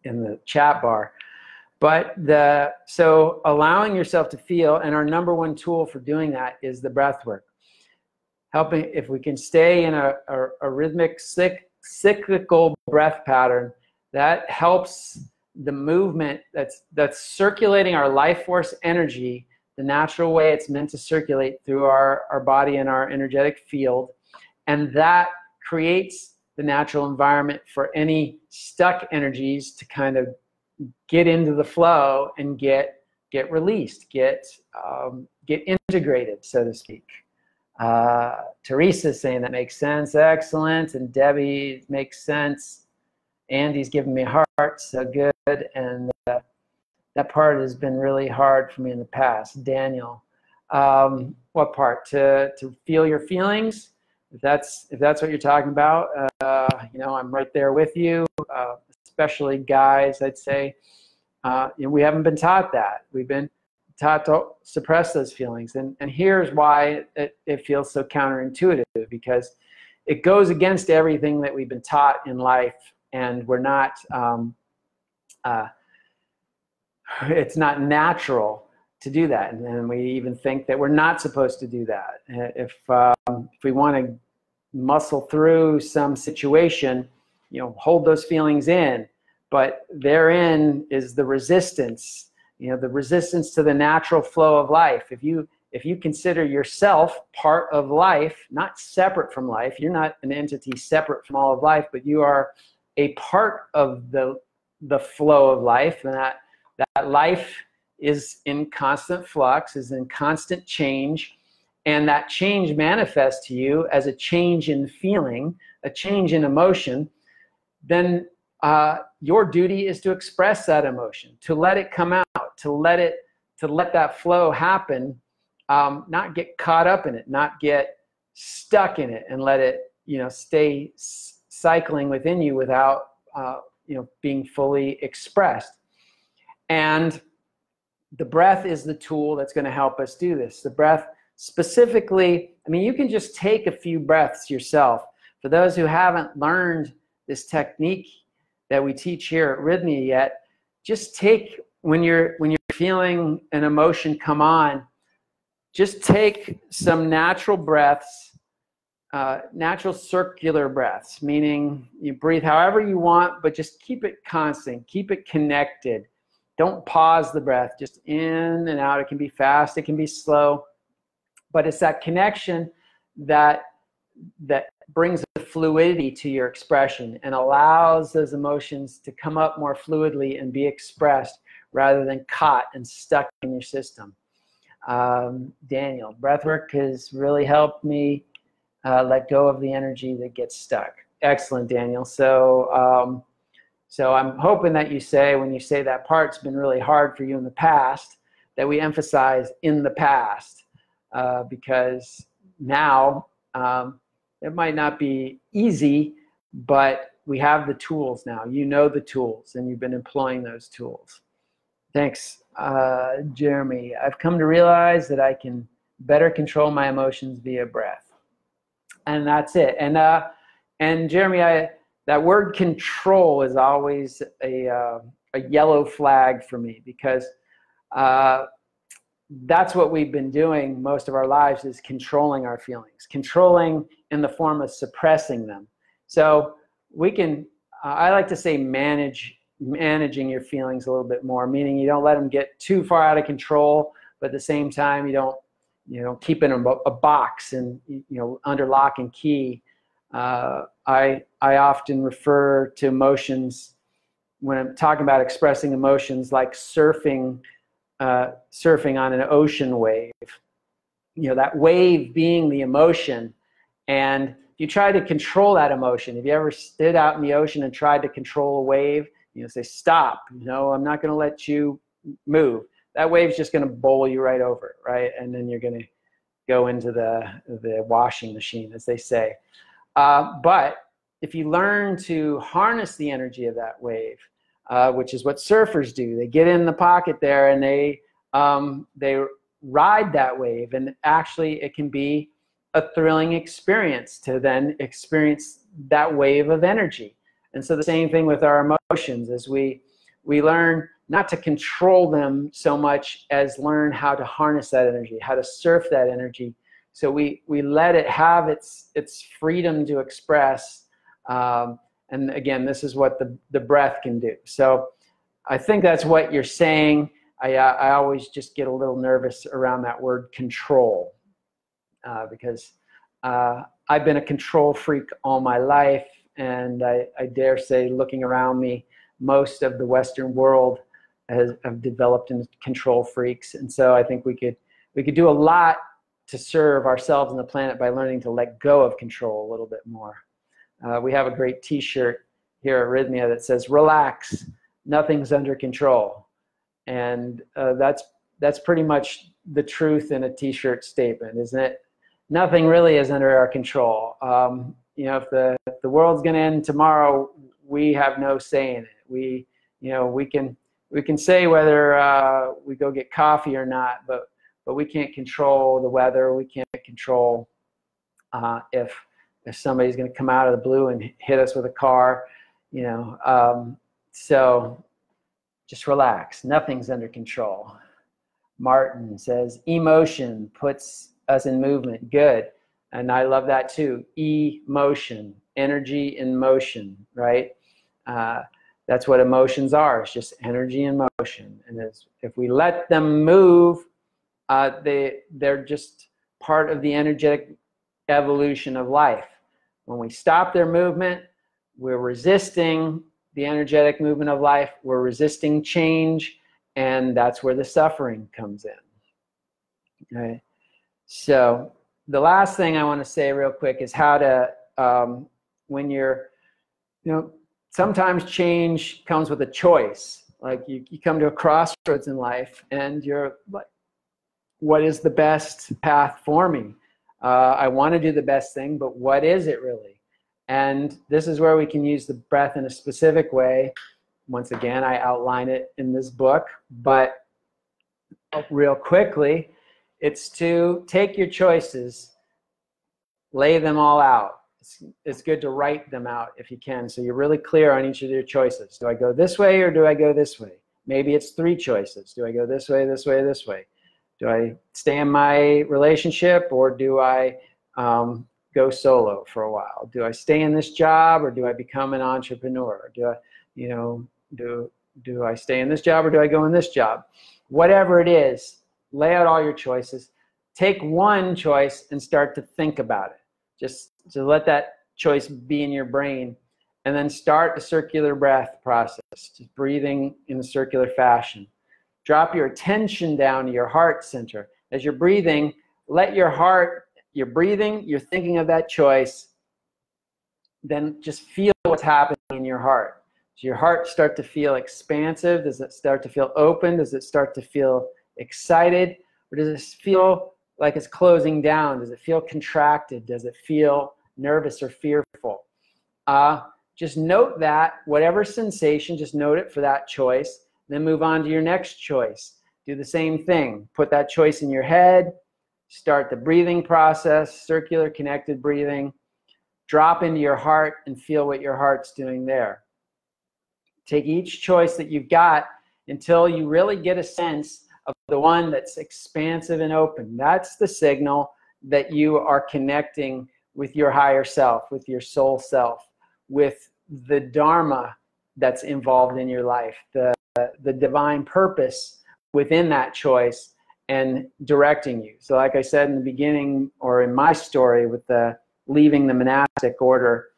in the chat bar. But so allowing yourself to feel, and our number one tool for doing that is the breath work. Helping, if we can stay in a rhythmic, cyclical breath pattern, that helps the movement that's circulating our life force energy, the natural way it's meant to circulate through our body and our energetic field. And that creates the natural environment for any stuck energies to kind of get into the flow and get released, get integrated, so to speak. Teresa's saying that makes sense. Excellent. And Debbie, makes sense. Andy's giving me hearts. So good. And that part has been really hard for me in the past. Daniel, what part? To feel your feelings? If that's what you're talking about, I'm right there with you. Especially guys, I'd say. We haven't been taught that. We've been taught to suppress those feelings. And here's why it feels so counterintuitive, because it goes against everything that we've been taught in life, and we're not, it's not natural to do that. And we even think that we're not supposed to do that. If we want to muscle through some situation, hold those feelings in, but therein is the resistance. The resistance to the natural flow of life. If you consider yourself part of life, not separate from life, you're not an entity separate from all of life, but you are a part of the flow of life, and that life is in constant flux, is in constant change, and that change manifests to you as a change in feeling, a change in emotion, then your duty is to express that emotion, to let it come out, to let that flow happen, not get caught up in it, not get stuck in it, and let it, stay cycling within you without, being fully expressed. And the breath is the tool that's going to help us do this. The breath specifically, you can just take a few breaths yourself. For those who haven't learned this technique that we teach here at Rythmia yet, just take, when you're feeling an emotion come on, just take some natural breaths, natural circular breaths, meaning you breathe however you want, but just keep it constant, keep it connected. Don't pause the breath, just in and out. It can be fast, it can be slow, but it's that connection that brings the fluidity to your expression and allows those emotions to come up more fluidly and be expressed rather than caught and stuck in your system. Daniel, breathwork has really helped me let go of the energy that gets stuck. Excellent, Daniel. So, so I'm hoping that you say, when you say that part's been really hard for you in the past, that we emphasize in the past, because now it might not be easy, but we have the tools now. You know the tools, and you've been employing those tools. Thanks, Jeremy. I've come to realize that I can better control my emotions via breath. And that's it. And Jeremy, that word control is always a yellow flag for me, because that's what we've been doing most of our lives, is controlling our feelings, controlling in the form of suppressing them. So we can, I like to say, managing your feelings a little bit more, meaning you don't let them get too far out of control, but at the same time you don't keep it in a box and under lock and key. I often refer to emotions when I'm talking about expressing emotions like surfing on an ocean wave. That wave being the emotion, and if you try to control that emotion, have you ever stood out in the ocean and tried to control a wave? Say, stop, I'm not going to let you move. That wave's just going to bowl you right over, right? And then you're going to go into the washing machine, as they say. But if you learn to harness the energy of that wave, which is what surfers do, they get in the pocket there and they ride that wave, and actually it can be a thrilling experience to then experience that wave of energy. And so the same thing with our emotions, as we learn not to control them so much as learn how to harness that energy, how to surf that energy. So we let it have its freedom to express. And again, this is what the breath can do. So I think that's what you're saying. I always just get a little nervous around that word control, because I've been a control freak all my life. And I dare say, looking around me, most of the Western world have developed into control freaks. And so I think we could do a lot to serve ourselves and the planet by learning to let go of control a little bit more. We have a great T-shirt here at Rythmia that says, "Relax, nothing's under control." And that's pretty much the truth in a T-shirt statement, isn't it? Nothing really is under our control. If the world's going to end tomorrow, we have no say in it. We can say whether we go get coffee or not, but we can't control the weather. We can't control if somebody's going to come out of the blue and hit us with a car. So just relax. Nothing's under control. Martin says, emotion puts us in movement. Good. And I love that too. Emotion, energy in motion, right? That's what emotions are. It's just energy in motion. And if we let them move, they're just part of the energetic evolution of life. When we stop their movement, we're resisting the energetic movement of life. We're resisting change, and that's where the suffering comes in. Okay? So the last thing I want to say real quick is how to, when you're, sometimes change comes with a choice. Like you come to a crossroads in life and you're like, what is the best path for me? I want to do the best thing, but what is it really? And this is where we can use the breath in a specific way. Once again, I outline it in this book, but real quickly, it's to take your choices, lay them all out. It's good to write them out if you can, so you're really clear on each of your choices. Do I go this way or do I go this way? Maybe it's 3 choices. Do I go this way, this way, this way? Do I stay in my relationship, or do I go solo for a while? Do I stay in this job, or do I become an entrepreneur? Do I, you know, do I stay in this job, or do I go in this job? Whatever it is, lay out all your choices. Take one choice and start to think about it. Just to let that choice be in your brain, and then start a circular breath process, just breathing in a circular fashion. Drop your attention down to your heart center. As you're breathing, let your heart, you're breathing, you're thinking of that choice, then just feel what's happening in your heart. Does your heart start to feel expansive? Does it start to feel open? Does it start to feel excited? Or does it feel like it's closing down? Does it feel contracted? Does it feel nervous or fearful? Just note that, whatever sensation, just note it for that choice. Then move on to your next choice. Do the same thing. Put that choice in your head. Start the breathing process, circular connected breathing. Drop into your heart and feel what your heart's doing there. Take each choice that you've got until you really get a sense of the one that's expansive and open. That's the signal that you are connecting with your higher self, with your soul self, with the Dharma that's involved in your life, the divine purpose within that choice and directing you. So like I said in the beginning, or in my story with the leaving the monastic order,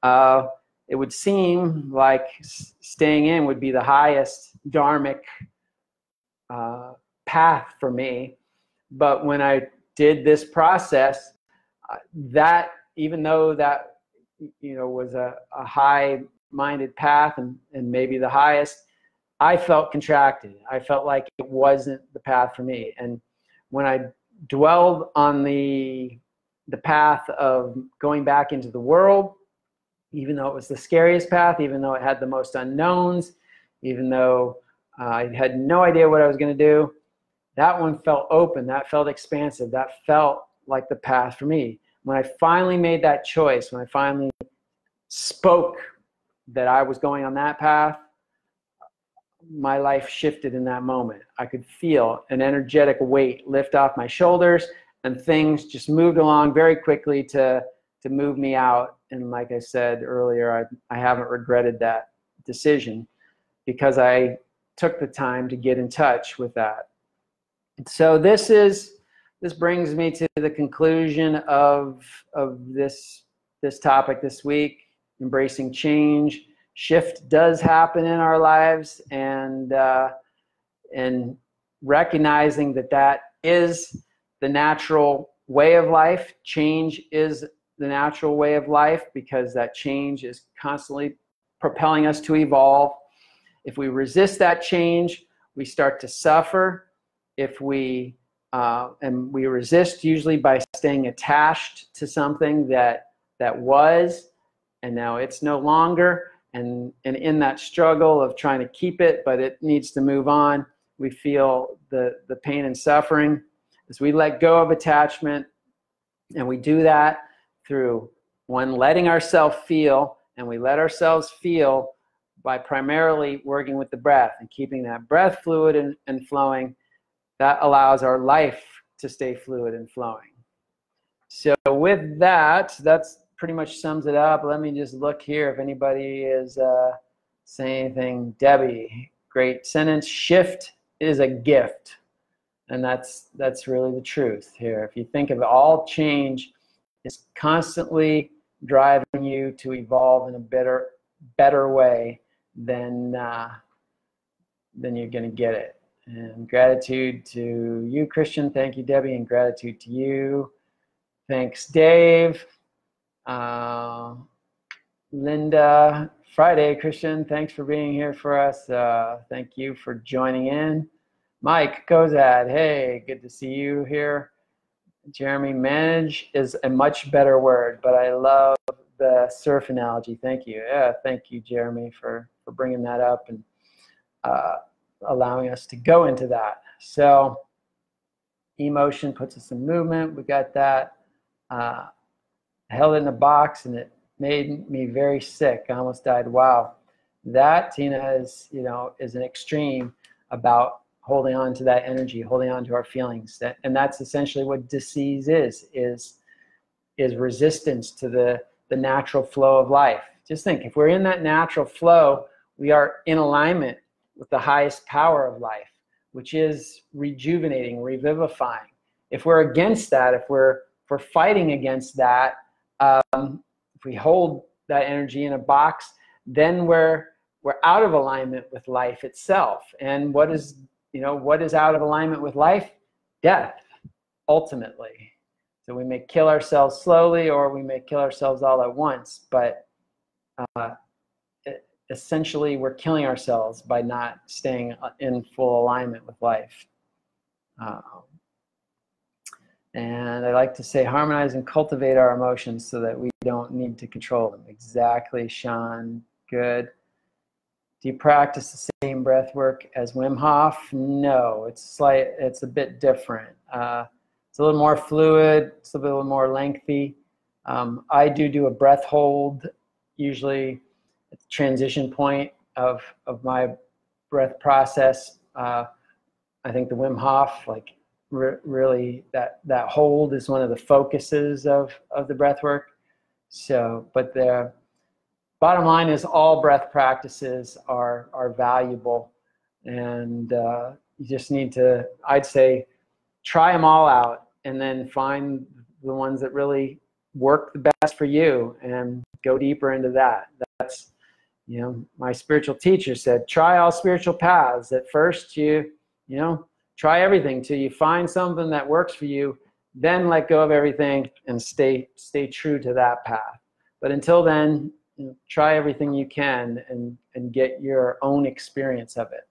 it would seem like staying in would be the highest dharmic path for me. But when I did this process, that, even though that, you know, was a high-minded path and maybe the highest, I felt contracted. I felt like it wasn't the path for me. And when I dwelled on the path of going back into the world, even though it was the scariest path, even though it had the most unknowns, even though I had no idea what I was going to do, that one felt open, that felt expansive, that felt like the path for me. When I finally made that choice, when I finally spoke that I was going on that path, my life shifted in that moment. I could feel an energetic weight lift off my shoulders, and things just moved along very quickly to move me out. And like I said earlier, I haven't regretted that decision, because I took the time to get in touch with that. So this brings me to the conclusion of this topic this week: embracing change. Shift does happen in our lives, and recognizing that is the natural way of life. Change is the natural way of life, because that change is constantly propelling us to evolve. If we resist that change, we start to suffer. If we and we resist usually by staying attached to something that was, and now it's no longer. And in that struggle of trying to keep it, but it needs to move on, we feel the pain and suffering. As we let go of attachment, and we do that through, one, letting ourselves feel, and we let ourselves feel by primarily working with the breath and keeping that breath fluid and flowing. That allows our life to stay fluid and flowing. So with that, that's pretty much sums it up. Let me just look here if anybody is saying anything. Debbie, great sentence. Shift is a gift. And that's really the truth here. If you think of it, all change is constantly driving you to evolve in a better way, then you're going to get it. And gratitude to you, Christian. Thank you, Debbie, and gratitude to you. Thanks, Dave. Linda, Friday, Christian, thanks for being here for us. Thank you for joining in. Mike Kozad, hey, good to see you here. Jeremy, manage is a much better word, but I love the surf analogy. Thank you. Yeah, thank you, Jeremy, for bringing that up and allowing us to go into that. So emotion puts us in movement. We got that. I held it in a box and it made me very sick. I almost died. Wow. That, Tina, is, is an extreme about holding on to that energy, holding on to our feelings. And that's essentially what disease is resistance to the natural flow of life. Just think, if we're in that natural flow, we are in alignment with the highest power of life, which is rejuvenating, revivifying. If we're against that, if we're fighting against that, if we hold that energy in a box, then we're out of alignment with life itself. And what is out of alignment with life? Death, ultimately. So we may kill ourselves slowly, or we may kill ourselves all at once, but essentially we're killing ourselves by not staying in full alignment with life. And I like to say, harmonize and cultivate our emotions so that we don't need to control them. Exactly, Sean. Good. Do you practice the same breath work as Wim Hof? No, it's a bit different. It's a little more fluid, it's a little more lengthy. I do a breath hold, usually at the transition point of my breath process. I think the Wim Hof, really that hold is one of the focuses of the breath work. So, but the bottom line is all breath practices are valuable, and you just need to, I'd say, try them all out and then find the ones that really work the best for you and go deeper into that. That's, my spiritual teacher said, try all spiritual paths. At first you try everything till you find something that works for you, then let go of everything and stay true to that path. But until then, try everything you can and get your own experience of it.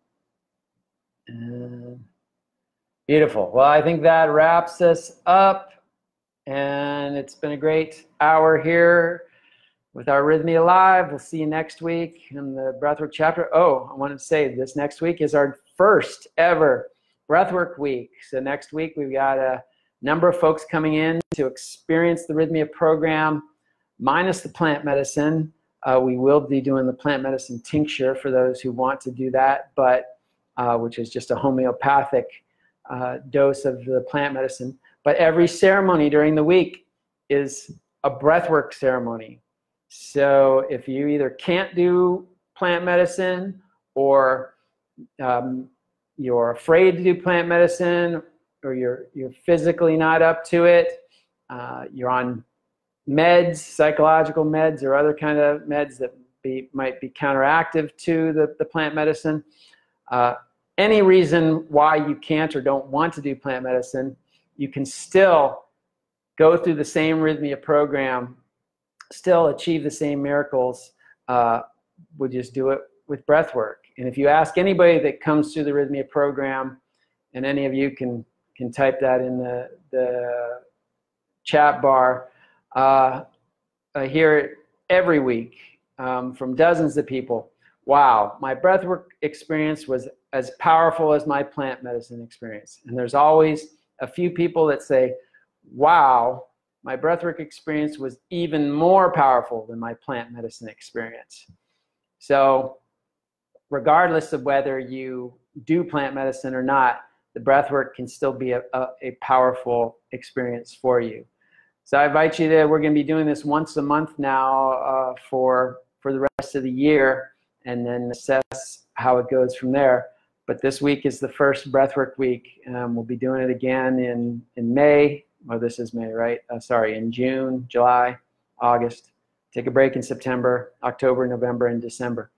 And beautiful. Well, I think that wraps us up, and it's been a great hour here with our Rythmia Live. We'll see you next week in the Breathwork chapter. Oh, I wanted to say this next week is our first ever Breathwork week. So next week we've got a number of folks coming in to experience the Rythmia program, minus the plant medicine. We will be doing the plant medicine tincture for those who want to do that, but which is just a homeopathic dose of the plant medicine. But every ceremony during the week is a breathwork ceremony. So if you either can't do plant medicine, or you're afraid to do plant medicine, or you're physically not up to it, you're on meds, psychological meds, or other kind of meds that might be counteractive to the plant medicine, any reason why you can't or don't want to do plant medicine, you can still go through the same Rythmia program, still achieve the same miracles. We'll just do it with breath work. And if you ask anybody that comes through the Rythmia program, and any of you can type that in the chat bar, I hear it every week from dozens of people. Wow, my breathwork experience was as powerful as my plant medicine experience. And there's always a few people that say, wow, my breathwork experience was even more powerful than my plant medicine experience. So regardless of whether you do plant medicine or not, the breathwork can still be a powerful experience for you. So I invite you to, we're going to be doing this once a month now for the rest of the year, and then assess how it goes from there. But this week is the first breathwork week. We'll be doing it again in May. Well, this is May, right? Sorry, in June, July, August. Take a break in September, October, November, and December.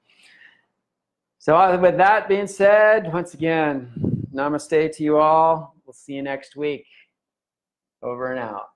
So with that being said, once again, namaste to you all. We'll see you next week. Over and out.